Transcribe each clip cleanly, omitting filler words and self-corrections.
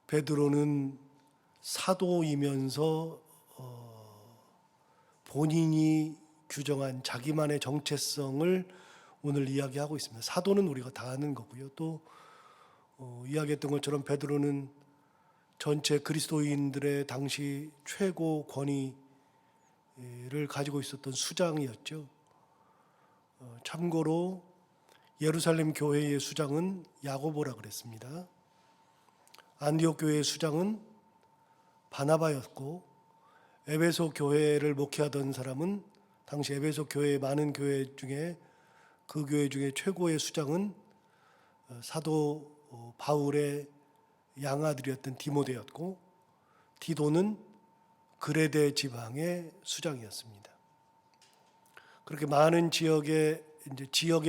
베드로는 사도이면서 본인이 규정한 자기만의 정체성을 오늘 이야기하고 있습니다. 사도는 우리가 다 아는 거고요. 또 이야기했던 것처럼 베드로는 전체 그리스도인들의 당시 최고 권위를 가지고 있었던 수장이었죠. 참고로 예루살렘 교회의 수장은 야고보라 그랬습니다. 안디옥 교회의 수장은 바나바였고, 에베소 교회를 목회하던 사람은 당시 에베소 교회의 많은 교회 중에 그 교회 중에 최고의 수장은 사도 바울의 양아들이었던 디모데였고, 디도는 그레데 지방의 수장이었습니다. 그렇게 많은 지역의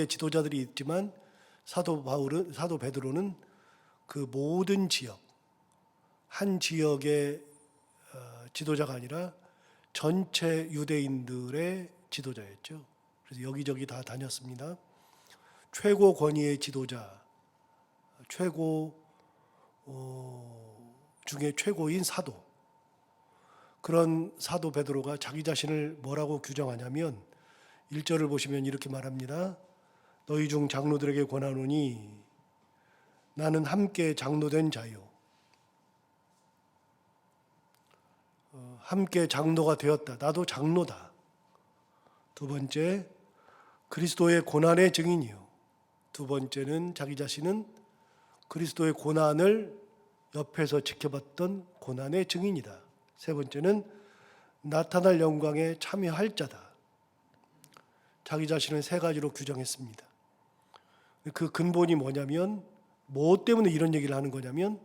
지도자들이 있지만 사도 베드로는 그 모든 지역, 한 지역의 지도자가 아니라 전체 유대인들의 지도자였죠. 그래서 여기저기 다 다녔습니다. 최고 권위의 지도자, 최고 중에 최고인 사도. 그런 사도 베드로가 자기 자신을 뭐라고 규정하냐면 1절을 보시면 이렇게 말합니다. 너희 중 장로들에게 권하노니 나는 함께 장로된 자요. 함께 장로가 되었다. 나도 장로다. 두 번째, 그리스도의 고난의 증인이요. 두 번째는 자기 자신은 그리스도의 고난을 옆에서 지켜봤던 고난의 증인이다. 세 번째는 나타날 영광에 참여할 자다. 자기 자신을 세 가지로 규정했습니다. 그 근본이 뭐냐면, 뭐 때문에 이런 얘기를 하는 거냐면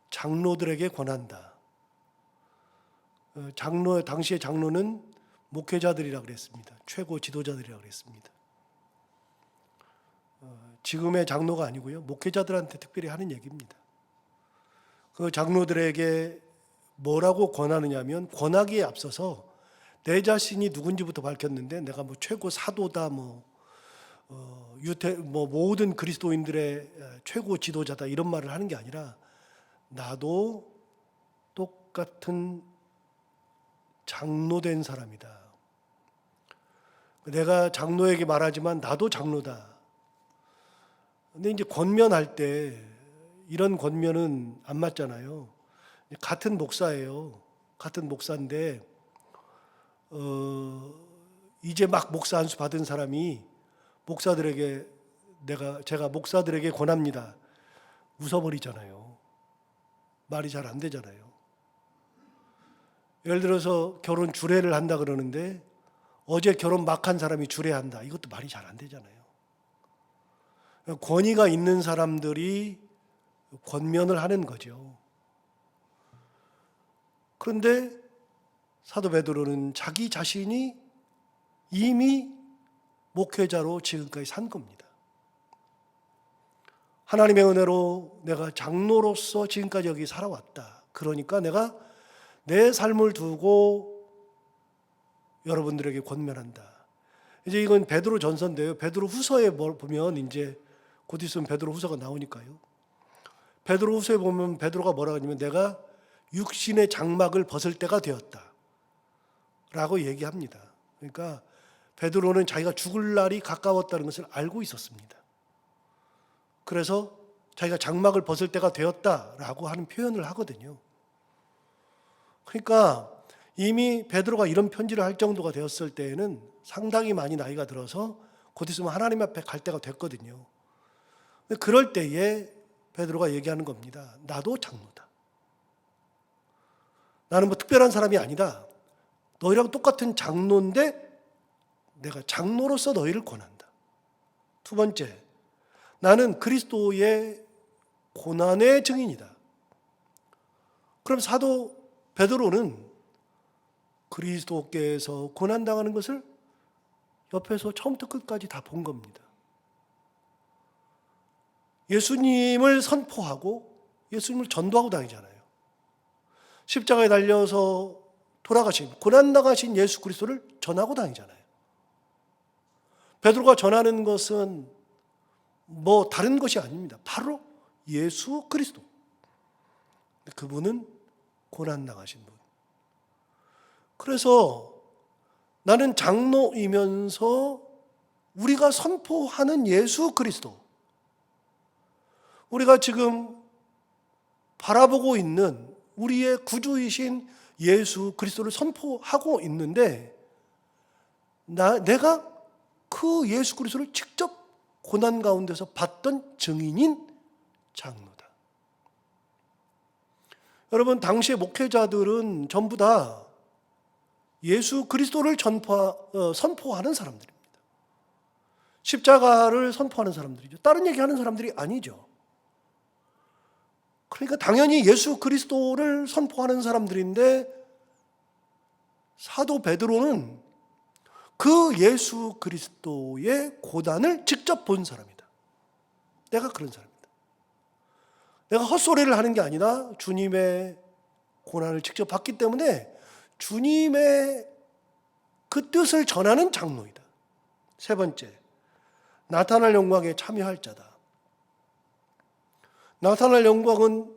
장로들에게 권한다. 당시의 장로는 목회자들이라 그랬습니다. 최고 지도자들이라 그랬습니다. 지금의 장로가 아니고요, 목회자들한테 특별히 하는 얘기입니다. 그 장로들에게 뭐라고 권하느냐면, 권하기에 앞서서 내 자신이 누군지부터 밝혔는데, 내가 최고 사도다, 모든 그리스도인들의 최고 지도자다, 이런 말을 하는 게 아니라 나도 똑같은 장로된 사람이다. 내가 장로에게 말하지만 나도 장로다. 근데 이제 권면할 때 이런 권면은 안 맞잖아요. 같은 목사예요. 같은 목사인데 이제 막 목사 안수 받은 사람이 목사들에게 제가 목사들에게 권합니다. 웃어버리잖아요. 말이 잘 안 되잖아요. 예를 들어서 결혼 주례를 한다 그러는데 어제 결혼 막 한 사람이 주례한다. 이것도 말이 잘 안 되잖아요. 권위가 있는 사람들이 권면을 하는 거죠. 그런데 사도 베드로는 자기 자신이 이미 목회자로 지금까지 산 겁니다. 하나님의 은혜로 내가 장로로서 지금까지 여기 살아왔다. 그러니까 내가 내 삶을 두고 여러분들에게 권면한다. 이제 이건 베드로 전서인데요. 베드로 후서에 보면 이제 곧 있으면 베드로 후서가 나오니까요. 베드로 후서에 보면 베드로가 뭐라고 하냐면 내가 육신의 장막을 벗을 때가 되었다 라고 얘기합니다. 그러니까 베드로는 자기가 죽을 날이 가까웠다는 것을 알고 있었습니다. 그래서 자기가 장막을 벗을 때가 되었다라고 하는 표현을 하거든요. 그러니까 이미 베드로가 이런 편지를 할 정도가 되었을 때에는 상당히 많이 나이가 들어서 곧 있으면 하나님 앞에 갈 때가 됐거든요. 그럴 때에 베드로가 얘기하는 겁니다. 나도 장로다. 나는 특별한 사람이 아니다. 너희랑 똑같은 장로인데 내가 장로로서 너희를 권한다. 두 번째, 나는 그리스도의 고난의 증인이다. 그럼 사도 베드로는 그리스도께서 고난당하는 것을 옆에서 처음부터 끝까지 다 본 겁니다. 예수님을 선포하고 예수님을 전도하고 다니잖아요. 십자가에 달려서 돌아가신, 고난당하신 예수 그리스도를 전하고 다니잖아요. 베드로가 전하는 것은 다른 것이 아닙니다. 바로 예수 그리스도. 그분은 고난 당하신 분. 그래서 나는 장로이면서 우리가 선포하는 예수 그리스도, 우리가 지금 바라보고 있는 우리의 구주이신 예수 그리스도를 선포하고 있는데, 내가 그 예수 그리스도를 직접 고난 가운데서 봤던 증인인 장로다. 여러분, 당시의 목회자들은 전부 다 예수 그리스도를 선포하는 사람들입니다. 십자가를 선포하는 사람들이죠. 다른 얘기하는 사람들이 아니죠. 그러니까 당연히 예수 그리스도를 선포하는 사람들인데, 사도 베드로는 그 예수 그리스도의 고난을 직접 본 사람이다. 내가 그런 사람이다. 내가 헛소리를 하는 게 아니라 주님의 고난을 직접 봤기 때문에 주님의 그 뜻을 전하는 장로이다. 세 번째, 나타날 영광에 참여할 자다. 나타날 영광은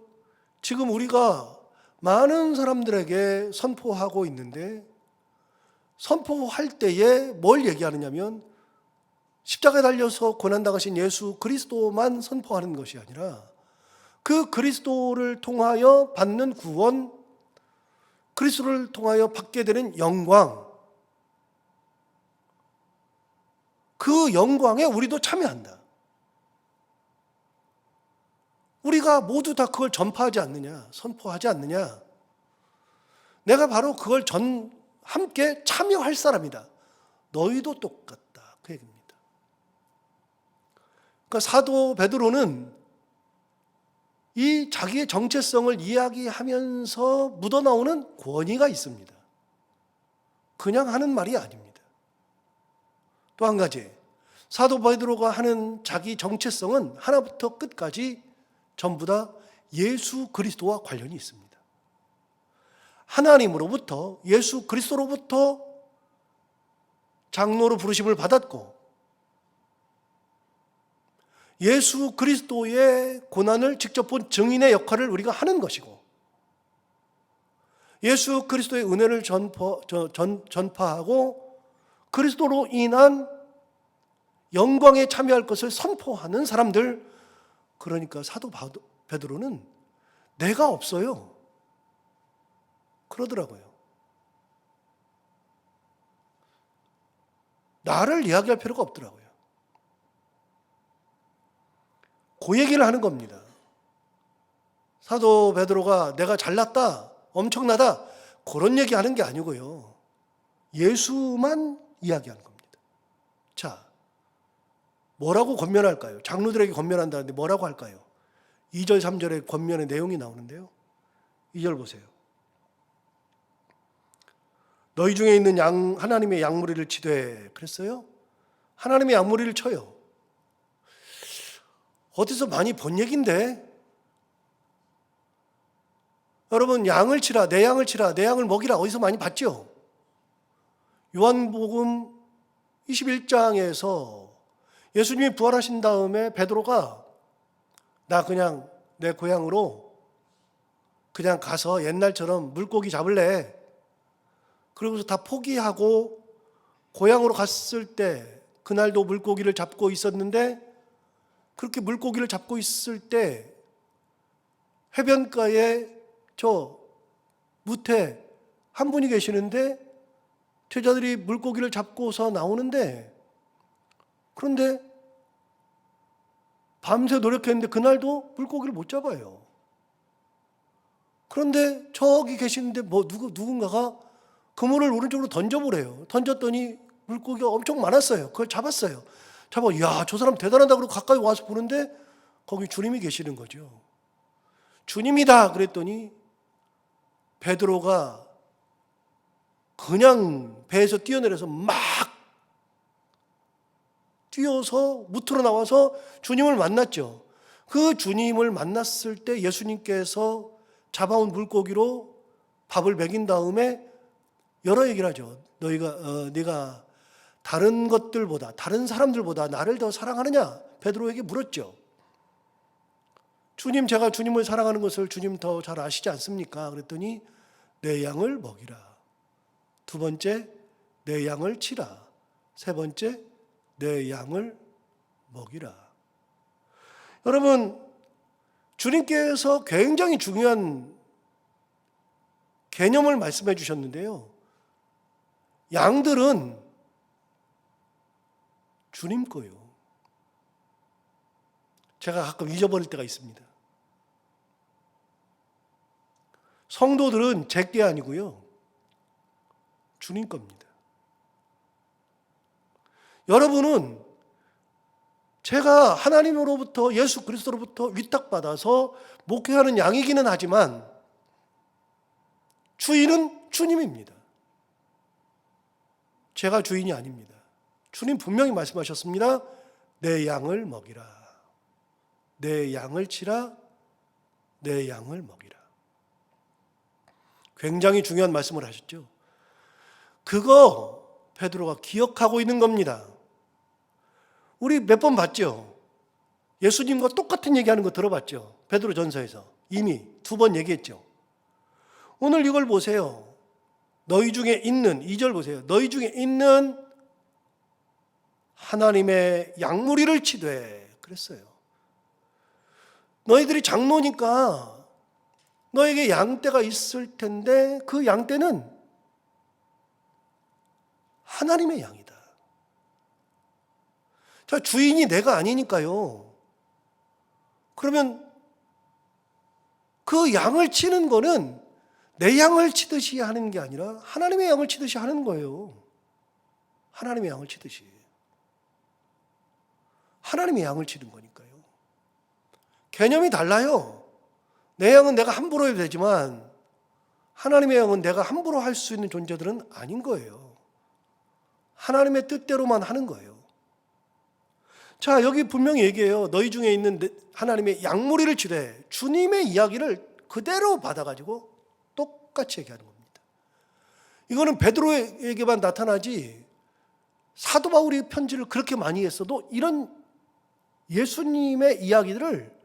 지금 우리가 많은 사람들에게 선포하고 있는데, 선포할 때에 뭘 얘기하느냐면 십자가에 달려서 고난당하신 예수 그리스도만 선포하는 것이 아니라 그 그리스도를 통하여 받는 구원, 그리스도를 통하여 받게 되는 영광, 그 영광에 우리도 참여한다. 우리가 모두 다 그걸 전파하지 않느냐, 선포하지 않느냐. 내가 바로 그걸 함께 참여할 사람이다. 너희도 똑같다. 그 얘기입니다. 그러니까 사도 베드로는 이 자기의 정체성을 이야기하면서 묻어나오는 권위가 있습니다. 그냥 하는 말이 아닙니다. 또 한 가지, 사도 베드로가 하는 자기 정체성은 하나부터 끝까지 전부 다 예수 그리스도와 관련이 있습니다. 하나님으로부터, 예수 그리스도로부터 장로로 부르심을 받았고, 예수 그리스도의 고난을 직접 본 증인의 역할을 우리가 하는 것이고, 예수 그리스도의 은혜를 전파하고 그리스도로 인한 영광에 참여할 것을 선포하는 사람들. 그러니까 사도 베드로는 내가 없어요. 그러더라고요. 나를 이야기할 필요가 없더라고요. 그 얘기를 하는 겁니다. 사도 베드로가 내가 잘났다, 엄청나다, 그런 얘기하는 게 아니고요. 예수만 이야기하는 겁니다. 자, 뭐라고 권면할까요? 장로들에게 권면한다는데 뭐라고 할까요? 2절, 3절의 권면의 내용이 나오는데요. 2절 보세요. 너희 중에 있는 하나님의 양무리를 치되, 그랬어요? 하나님의 양무리를 쳐요. 어디서 많이 본 얘기인데? 여러분, 양을 치라, 내 양을 치라, 내 양을 먹이라, 어디서 많이 봤죠? 요한복음 21장에서 예수님이 부활하신 다음에 베드로가 나 그냥 내 고향으로 그냥 가서 옛날처럼 물고기 잡을래. 그러고서 다 포기하고 고향으로 갔을 때, 그날도 물고기를 잡고 있었는데, 그렇게 물고기를 잡고 있을 때 해변가에 저 무태 한 분이 계시는데, 제자들이 물고기를 잡고서 나오는데, 그런데 밤새 노력했는데 그날도 물고기를 못 잡아요. 그런데 저기 계시는데 누군가가 그물을 오른쪽으로 던져보래요. 던졌더니 물고기가 엄청 많았어요. 그걸 잡았어요. 야, 저 사람 대단하다 그러고 가까이 와서 보는데 거기 주님이 계시는 거죠. 주님이다 그랬더니 베드로가 그냥 배에서 뛰어내려서 막 뛰어서 무트로 나와서 주님을 만났죠. 그 주님을 만났을 때 예수님께서 잡아온 물고기로 밥을 먹인 다음에 여러 얘기를 하죠. 네가 다른 것들보다, 다른 사람들보다 나를 더 사랑하느냐? 베드로에게 물었죠. 주님, 제가 주님을 사랑하는 것을 주님 더 잘 아시지 않습니까? 그랬더니 내 양을 먹이라. 두 번째, 내 양을 치라. 세 번째, 내 양을 먹이라. 여러분, 주님께서 굉장히 중요한 개념을 말씀해 주셨는데요. 양들은 주님 거요. 제가 가끔 잊어버릴 때가 있습니다. 성도들은 제 게 아니고요. 주님 겁니다. 여러분은 제가 하나님으로부터, 예수 그리스도로부터 위탁받아서 목회하는 양이기는 하지만 주인은 주님입니다. 제가 주인이 아닙니다. 주님 분명히 말씀하셨습니다. 내 양을 먹이라. 내 양을 치라. 내 양을 먹이라. 굉장히 중요한 말씀을 하셨죠. 그거 베드로가 기억하고 있는 겁니다. 우리 몇 번 봤죠? 예수님과 똑같은 얘기하는 거 들어봤죠? 베드로 전서에서 이미 2번 얘기했죠. 오늘 이걸 보세요. 너희 중에 있는, 2절 보세요. 너희 중에 있는 하나님의 양무리를 치되 그랬어요. 너희들이 장로니까 너에게 양떼가 있을 텐데 그 양떼는 하나님의 양이다. 자, 주인이 내가 아니니까요. 그러면 그 양을 치는 거는 내 양을 치듯이 하는 게 아니라 하나님의 양을 치듯이 하는 거예요. 하나님의 양을 치듯이. 하나님의 양을 치는 거니까요. 개념이 달라요. 내 양은 내가 함부로 해도 되지만 하나님의 양은 내가 함부로 할 수 있는 존재들은 아닌 거예요. 하나님의 뜻대로만 하는 거예요. 자, 여기 분명히 얘기해요. 너희 중에 있는 하나님의 양무리를 치되 주님의 이야기를 그대로 받아가지고 똑같이 얘기하는 겁니다. 이거는 베드로에게만 나타나지 사도 바울이 편지를 그렇게 많이 했어도 이런 예수님의 이야기들을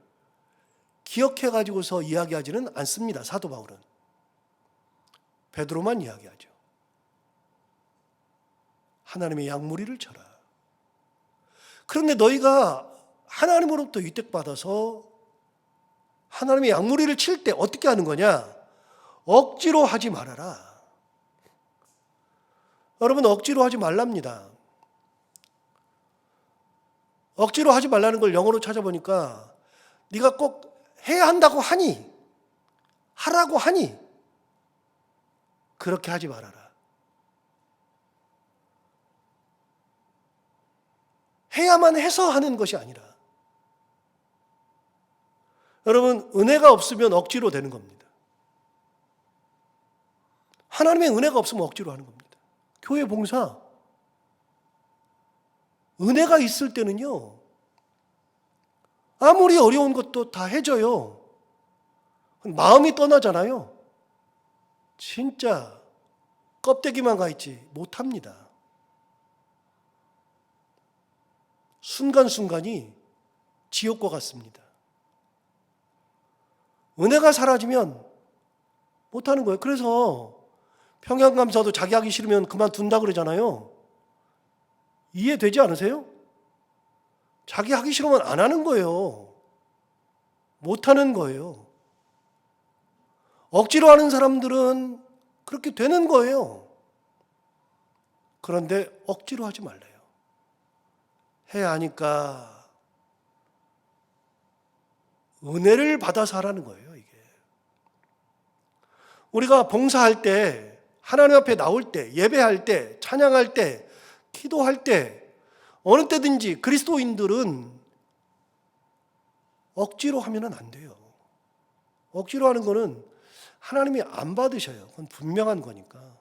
기억해가지고서 이야기하지는 않습니다. 사도 바울은. 베드로만 이야기하죠. 하나님의 양무리를 쳐라. 그런데 너희가 하나님으로부터 위탁받아서 하나님의 양무리를 칠 때 어떻게 하는 거냐? 억지로 하지 말아라. 여러분, 억지로 하지 말랍니다. 억지로 하지 말라는 걸 영어로 찾아보니까 네가 꼭 해야 한다고 하니, 하라고 하니 그렇게 하지 말아라. 해야만 해서 하는 것이 아니라, 여러분, 은혜가 없으면 억지로 되는 겁니다. 하나님의 은혜가 없으면 억지로 하는 겁니다. 교회 봉사, 은혜가 있을 때는요, 아무리 어려운 것도 다 해줘요. 마음이 떠나잖아요. 진짜 껍데기만 가 있지 못합니다. 순간순간이 지옥과 같습니다. 은혜가 사라지면 못하는 거예요. 그래서 평양감사도 자기 하기 싫으면 그만둔다 그러잖아요. 이해되지 않으세요? 자기 하기 싫으면 안 하는 거예요. 못하는 거예요. 억지로 하는 사람들은 그렇게 되는 거예요. 그런데 억지로 하지 말래요. 해야 하니까 은혜를 받아서 하라는 거예요, 이게. 우리가 봉사할 때, 하나님 앞에 나올 때, 예배할 때, 찬양할 때, 기도할 때, 어느 때든지 그리스도인들은 억지로 하면은 안 돼요. 억지로 하는 거는 하나님이 안 받으셔요. 그건 분명한 거니까.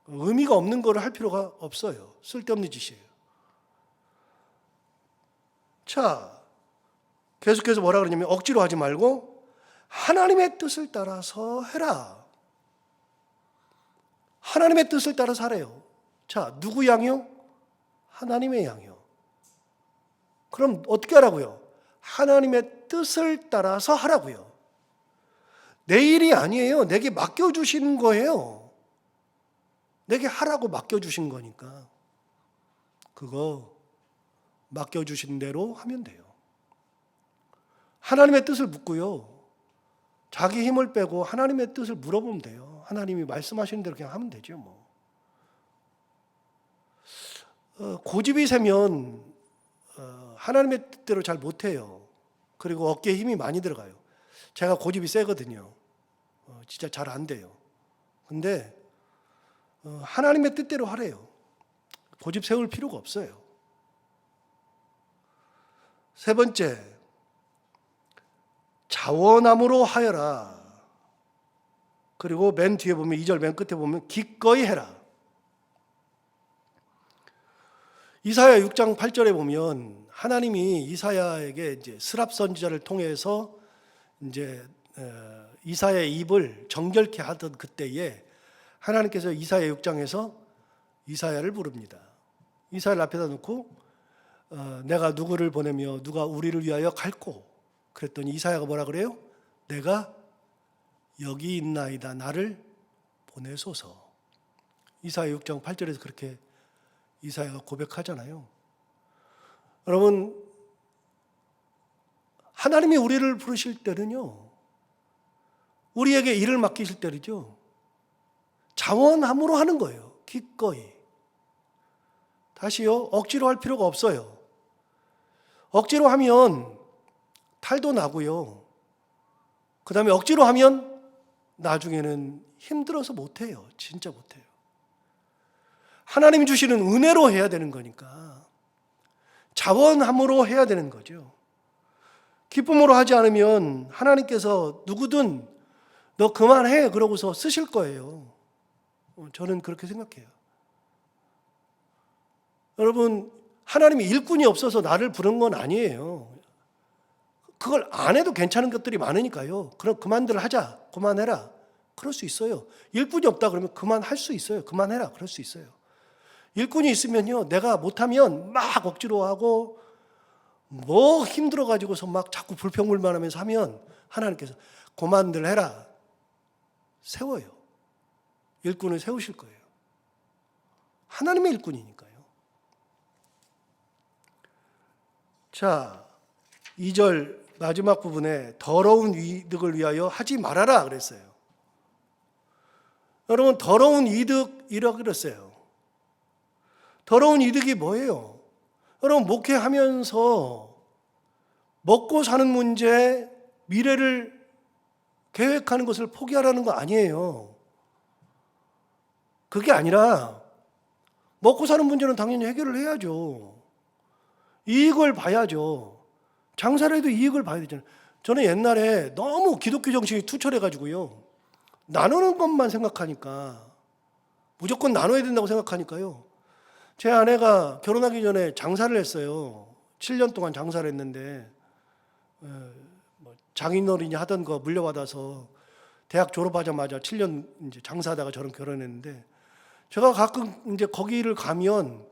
의미가 없는 거를 할 필요가 없어요. 쓸데없는 짓이에요. 자, 계속해서 뭐라 그러냐면 억지로 하지 말고 하나님의 뜻을 따라서 해라. 하나님의 뜻을 따라서 하래요. 자, 누구 양이요? 하나님의 양이요. 그럼 어떻게 하라고요? 하나님의 뜻을 따라서 하라고요. 내 일이 아니에요. 내게 맡겨주신 거예요. 내게 하라고 맡겨주신 거니까 그거 맡겨주신 대로 하면 돼요. 하나님의 뜻을 묻고요. 자기 힘을 빼고 하나님의 뜻을 물어보면 돼요. 하나님이 말씀하시는 대로 그냥 하면 되죠. 뭐. 고집이 세면 하나님의 뜻대로 잘 못해요. 그리고 어깨에 힘이 많이 들어가요. 제가 고집이 세거든요. 진짜 잘 안 돼요. 근데 하나님의 뜻대로 하래요. 고집 세울 필요가 없어요. 세 번째, 자원함으로 하여라. 그리고 맨 뒤에 보면 2절 맨 끝에 보면 기꺼이 해라. 이사야 6장 8절에 보면 하나님이 이사야에게 이제 스랍 선지자를 통해서 이제 이사야의 입을 정결케 하던 그때에 하나님께서 이사야 6장에서 이사야를 부릅니다. 이사야를 앞에다 놓고 내가 누구를 보내며 누가 우리를 위하여 갈꼬. 그랬더니 이사야가 뭐라 그래요? 내가 여기 있나이다. 나를 보내소서. 이사야 6장 8절에서 그렇게 이사야가 고백하잖아요. 여러분, 하나님이 우리를 부르실 때는요, 우리에게 일을 맡기실 때는요, 자원함으로 하는 거예요. 기꺼이. 다시요, 억지로 할 필요가 없어요. 억지로 하면 탈도 나고요. 그 다음에 억지로 하면 나중에는 힘들어서 못해요. 진짜 못해요. 하나님이 주시는 은혜로 해야 되는 거니까 자원함으로 해야 되는 거죠. 기쁨으로 하지 않으면 하나님께서 누구든 너 그만해 그러고서 쓰실 거예요. 저는 그렇게 생각해요. 여러분, 하나님이 일꾼이 없어서 나를 부른 건 아니에요. 그걸 안 해도 괜찮은 것들이 많으니까요. 그럼 그만들 하자. 그만해라. 그럴 수 있어요. 일꾼이 없다 그러면 그만할 수 있어요. 그만해라. 그럴 수 있어요. 일꾼이 있으면요, 내가 못하면 막 억지로 하고 뭐 힘들어가지고서 막 자꾸 불평불만하면서 하면 하나님께서 그만들 해라. 세워요. 일꾼을 세우실 거예요. 하나님의 일꾼이니까요. 자, 2절 마지막 부분에 더러운 이득을 위하여 하지 말아라 그랬어요. 여러분, 더러운 이득이라고 그랬어요. 더러운 이득이 뭐예요? 여러분, 목회하면서 먹고 사는 문제, 미래를 계획하는 것을 포기하라는 거 아니에요. 그게 아니라 먹고 사는 문제는 당연히 해결을 해야죠. 이익을 봐야죠. 장사를 해도 이익을 봐야 되잖아요. 저는 옛날에 너무 기독교 정신이 투철해가지고요, 나누는 것만 생각하니까, 무조건 나눠야 된다고 생각하니까요, 제 아내가 결혼하기 전에 장사를 했어요. 7년 동안 장사를 했는데 장인어른이 하던 거 물려받아서 대학 졸업하자마자 7년 이제 장사하다가 저랑 결혼했는데, 제가 가끔 이제 거기를 가면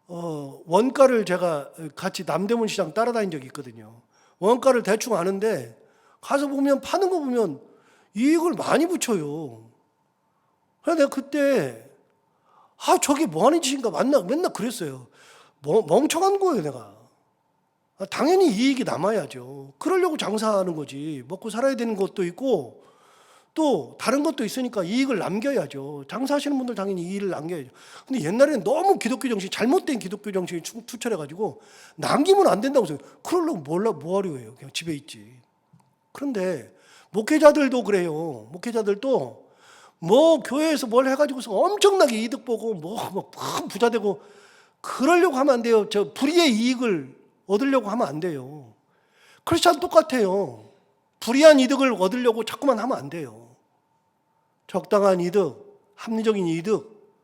원가를 제가 같이 남대문 시장 따라다닌 적이 있거든요. 원가를 대충 아는데 가서 보면 파는 거 보면 이익을 많이 붙여요. 그래서 내가 그때 저게 뭐 하는 짓인가 맨날 그랬어요. 멍청한 거예요, 내가. 당연히 이익이 남아야죠. 그러려고 장사하는 거지. 먹고 살아야 되는 것도 있고 또 다른 것도 있으니까 이익을 남겨야죠. 장사하시는 분들 당연히 이익을 남겨야죠. 근데 옛날에는 너무 기독교 정신, 잘못된 기독교 정신이 투철해가지고 남기면 안 된다고 생각해요. 그러려고 뭐 하려고 해요. 그냥 집에 있지. 그런데 목회자들도 그래요. 목회자들도 뭐 교회에서 뭘 해가지고서 엄청나게 이득 보고 큰 부자 되고 그러려고 하면 안 돼요. 저 불의의 이익을 얻으려고 하면 안 돼요. 크리스찬 똑같아요. 불의한 이득을 얻으려고 자꾸만 하면 안 돼요. 적당한 이득, 합리적인 이득,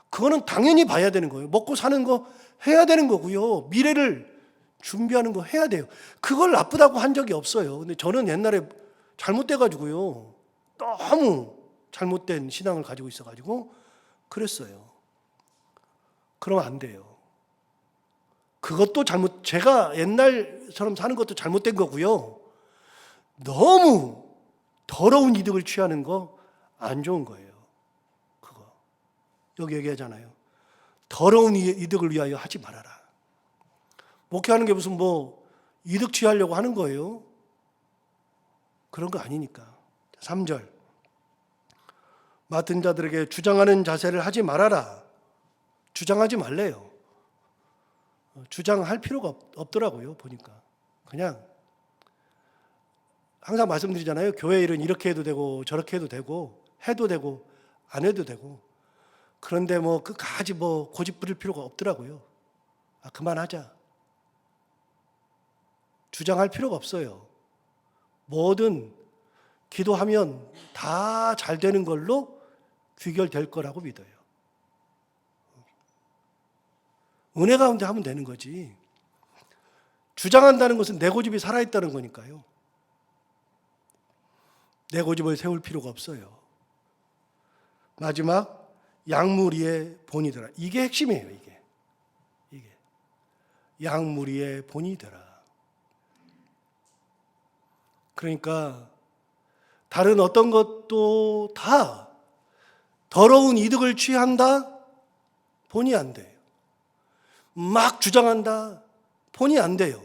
그거는 당연히 봐야 되는 거예요. 먹고 사는 거 해야 되는 거고요. 미래를 준비하는 거 해야 돼요. 그걸 나쁘다고 한 적이 없어요. 근데 저는 옛날에 잘못돼가지고요, 너무 잘못된 신앙을 가지고 있어가지고 그랬어요. 그러면 안 돼요. 그것도 제가 옛날처럼 사는 것도 잘못된 거고요. 너무 더러운 이득을 취하는 거 안 좋은 거예요. 그거. 여기 얘기하잖아요. 더러운 이득을 위하여 하지 말아라. 목회하는 게 무슨 뭐 이득 취하려고 하는 거예요? 그런 거 아니니까. 3절. 맡은 자들에게 주장하는 자세를 하지 말아라. 주장하지 말래요. 주장할 필요가 없더라고요, 보니까. 그냥 항상 말씀드리잖아요. 교회 일은 이렇게 해도 되고 저렇게 해도 되고 안 해도 되고. 그런데 뭐 끝까지 뭐 고집 부릴 필요가 없더라고요. 그만하자. 주장할 필요가 없어요. 뭐든 기도하면 다 잘 되는 걸로 귀결될 거라고 믿어요. 은혜 가운데 하면 되는 거지. 주장한다는 것은 내 고집이 살아있다는 거니까요. 내 고집을 세울 필요가 없어요. 마지막, 양무리의 본이 되라. 이게 핵심이에요, 이게. 양무리의 본이 되라. 그러니까 다른 어떤 것도 다 더러운 이득을 취한다? 본이 안 돼요. 막 주장한다? 본이 안 돼요.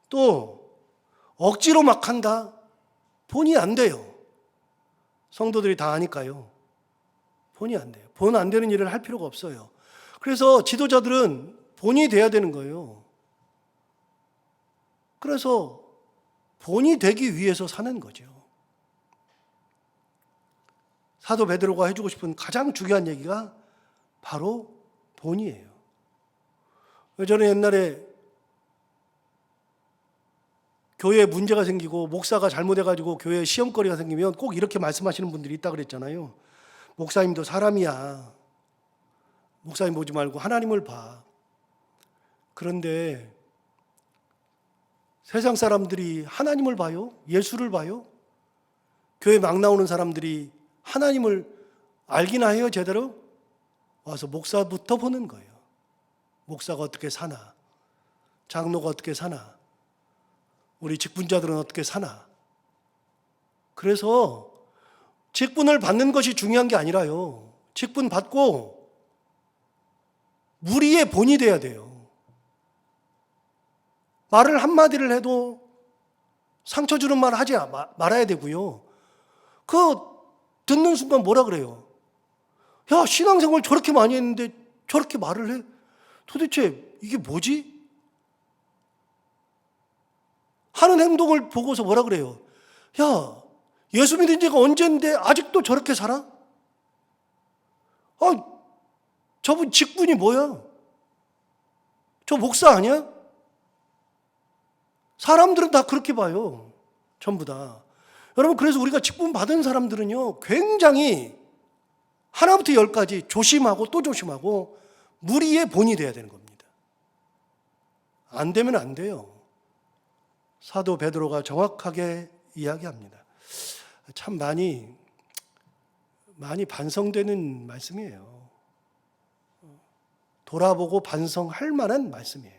또 억지로 막 한다? 본이 안 돼요. 성도들이 다 아니까요. 본이 안 돼요. 본 안 되는 일을 할 필요가 없어요. 그래서 지도자들은 본이 돼야 되는 거예요. 그래서 본이 되기 위해서 사는 거죠. 사도 베드로가 해주고 싶은 가장 중요한 얘기가 바로 본이에요. 저는 옛날에 교회에 문제가 생기고 목사가 잘못해가지고 교회에 시험거리가 생기면 꼭 이렇게 말씀하시는 분들이 있다 그랬잖아요. 목사님도 사람이야. 목사님 보지 말고 하나님을 봐. 그런데 세상 사람들이 하나님을 봐요? 예수를 봐요? 교회 막 나오는 사람들이 하나님을 알기나 해요, 제대로? 와서 목사부터 보는 거예요. 목사가 어떻게 사나? 장로가 어떻게 사나? 우리 직분자들은 어떻게 사나? 그래서 직분을 받는 것이 중요한 게 아니라요. 직분 받고 무리의 본이 돼야 돼요. 말을 한마디를 해도 상처 주는 말 하지 말아야 되고요. 듣는 순간 뭐라 그래요? 야, 신앙생활 저렇게 많이 했는데 저렇게 말을 해? 도대체 이게 뭐지? 하는 행동을 보고서 뭐라 그래요? 야, 예수 믿은 지가 언젠데 아직도 저렇게 살아? 저분 직분이 뭐야? 저 목사 아니야? 사람들은 다 그렇게 봐요. 전부 다. 여러분, 그래서 우리가 직분 받은 사람들은요, 굉장히 하나부터 열까지 조심하고 또 조심하고 무리의 본이 돼야 되는 겁니다. 안 되면 안 돼요. 사도 베드로가 정확하게 이야기합니다. 참 많이 반성되는 말씀이에요. 돌아보고 반성할 만한 말씀이에요.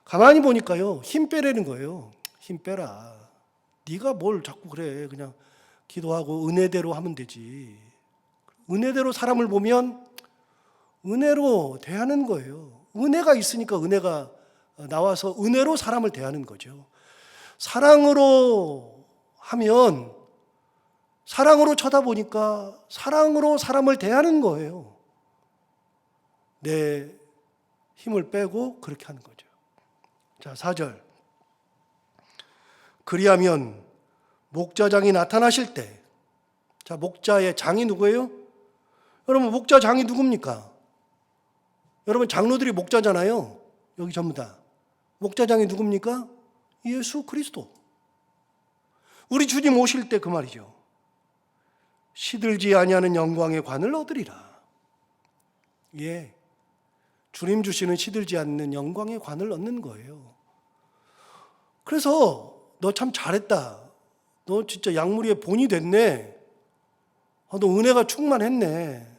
가만히 보니까요, 힘 빼라는 거예요. 힘 빼라. 네가 뭘 자꾸 그래. 그냥 기도하고 은혜대로 하면 되지. 은혜대로 사람을 보면 은혜로 대하는 거예요. 은혜가 있으니까 은혜가 나와서 은혜로 사람을 대하는 거죠. 사랑으로 하면 사랑으로 쳐다보니까 사랑으로 사람을 대하는 거예요. 내 힘을 빼고 그렇게 하는 거죠. 자, 4절. 그리하면 목자장이 나타나실 때, 자, 목자의 장이 누구예요? 여러분, 목자장이 누굽니까? 여러분, 장로들이 목자잖아요. 여기 전부 다. 목자장이 누굽니까? 예수 그리스도. 우리 주님 오실 때 그 말이죠. 시들지 아니하는 영광의 관을 얻으리라. 예, 주님 주시는 시들지 않는 영광의 관을 얻는 거예요. 그래서 너 참 잘했다. 너 진짜 양무리의 본이 됐네. 너 은혜가 충만했네.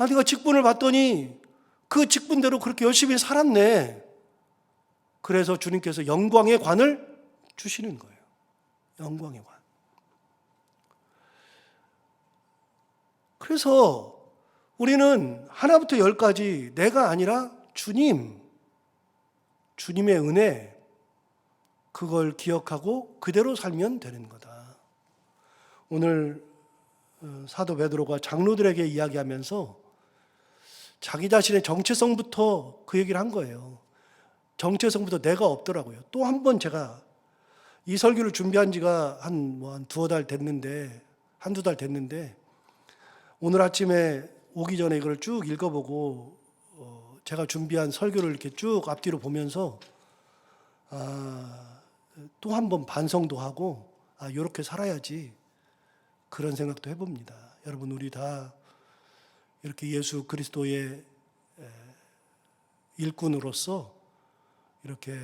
내가 직분을 받더니 그 직분대로 그렇게 열심히 살았네. 그래서 주님께서 영광의 관을 주시는 거예요. 영광의 관. 그래서 우리는 하나부터 열까지 내가 아니라 주님의 은혜, 그걸 기억하고 그대로 살면 되는 거다. 오늘 사도 베드로가 장로들에게 이야기하면서 자기 자신의 정체성부터 그 얘기를 한 거예요. 정체성부터 내가 없더라고요. 또 한 번 제가 이 설교를 준비한 지가 한 두어 달 됐는데, 한두 달 됐는데, 오늘 아침에 오기 전에 이걸 쭉 읽어보고, 제가 준비한 설교를 이렇게 쭉 앞뒤로 보면서, 또 한 번 반성도 하고, 이렇게 살아야지. 그런 생각도 해봅니다. 여러분, 우리 다 이렇게 예수 그리스도의 일꾼으로서 이렇게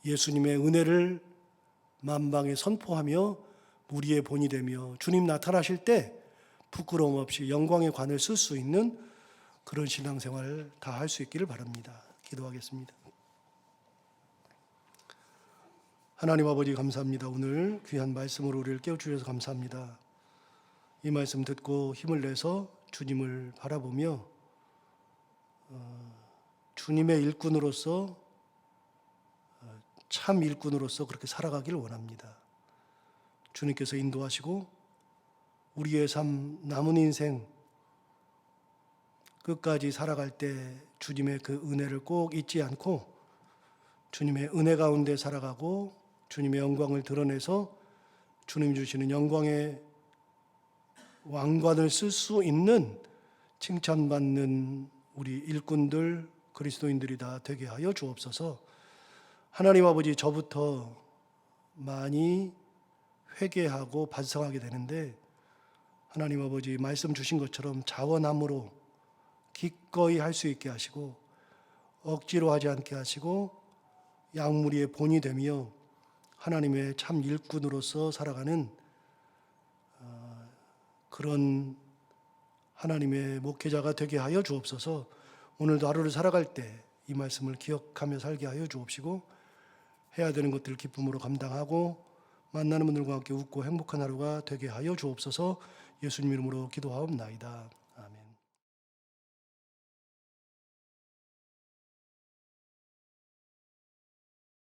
예수님의 은혜를 만방에 선포하며 우리의 본이 되며 주님 나타나실 때 부끄러움 없이 영광의 관을 쓸 수 있는 그런 신앙생활을 다 할 수 있기를 바랍니다. 기도하겠습니다. 하나님 아버지 감사합니다. 오늘 귀한 말씀으로 우리를 깨워주셔서 감사합니다. 이 말씀 듣고 힘을 내서 주님을 바라보며 주님의 일꾼으로서 참 일꾼으로서 그렇게 살아가기를 원합니다. 주님께서 인도하시고 우리의 삶 남은 인생 끝까지 살아갈 때 주님의 그 은혜를 꼭 잊지 않고 주님의 은혜 가운데 살아가고 주님의 영광을 드러내서 주님 주시는 영광의 왕관을 쓸 수 있는 칭찬받는 우리 일꾼들 그리스도인들이 다 되게 하여 주옵소서. 하나님 아버지, 저부터 많이 회개하고 반성하게 되는데 하나님 아버지 말씀 주신 것처럼 자원함으로 기꺼이 할 수 있게 하시고 억지로 하지 않게 하시고 양무리의 본이 되며 하나님의 참 일꾼으로서 살아가는 그런 하나님의 목회자가 되게 하여 주옵소서. 오늘도 하루를 살아갈 때 이 말씀을 기억하며 살게 하여 주옵시고 해야 되는 것들을 기쁨으로 감당하고 만나는 분들과 함께 웃고 행복한 하루가 되게 하여 주옵소서. 예수님 이름으로 기도하옵나이다.